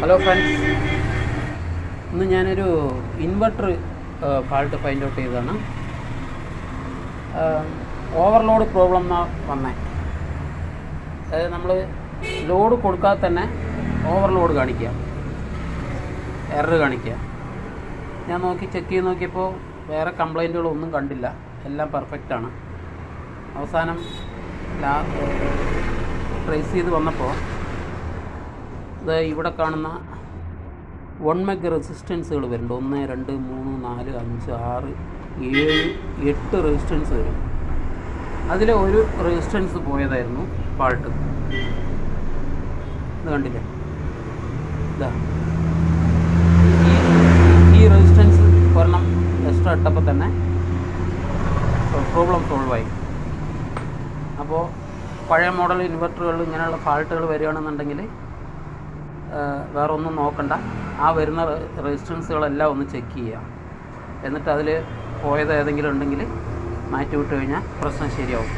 Hello friends, ഇന്ന് ഞാനൊരു inverter fault find out ചെയ്തതാണ്. ഓവർലോഡ് പ്രോബ്ലം എന്നാണ് വന്നത്. അതായത് നമ്മൾ ലോഡ് കൊടുക്കാതെ തന്നെ ഓവർലോഡ് കാണിക്കുക, എറർ കാണിക്കുക. ഞാൻ ചെക്ക് ചെയ്ത് നോക്കിയപ്പോൾ വേറെ കംപ്ലൈൻറ്റുകളൊന്നും കണ്ടില്ല, എല്ലാം പെർഫെക്റ്റാണ്. അവസാനം ട്രേസ് ചെയ്ത് വന്നപ്പോൾ ഇത് ഇവിടെ കാണുന്ന 1 meg റെസിസ്റ്റൻസുകൾ വരുന്നുണ്ട്. 1, 2, 3, 4, 5, 6, 7, 8 റെസിസ്റ്റൻസ് വരും. അതിലെ ഒരു റെസിസ്റ്റൻസ് പോയതായിരുന്നു ഫാൾട്ട്. ഇത് കണ്ടില്ലേ, ഇതാ ഈ റെസിസ്റ്റൻസ് ഒരെണ്ണം എക്സ്ട്രാ ഇട്ടപ്പോൾ തന്നെ പ്രോബ്ലം സോൾവായി. അപ്പോൾ പഴയ മോഡൽ ഇൻവെർട്ടറുകളിൽ ഇങ്ങനെയുള്ള ഫാൾട്ടുകൾ വരികയാണെന്നുണ്ടെങ്കിൽ വേറെ ഒന്നും നോക്കണ്ട, ആ വരുന്ന റെസിസ്റ്റൻസുകളെല്ലാം ഒന്ന് ചെക്ക് ചെയ്യുക. എന്നിട്ട് അതിൽ പോയത് ഏതെങ്കിലും ഉണ്ടെങ്കിൽ മാറ്റി വിട്ട് കഴിഞ്ഞാൽ പ്രശ്നം ശരിയാവും.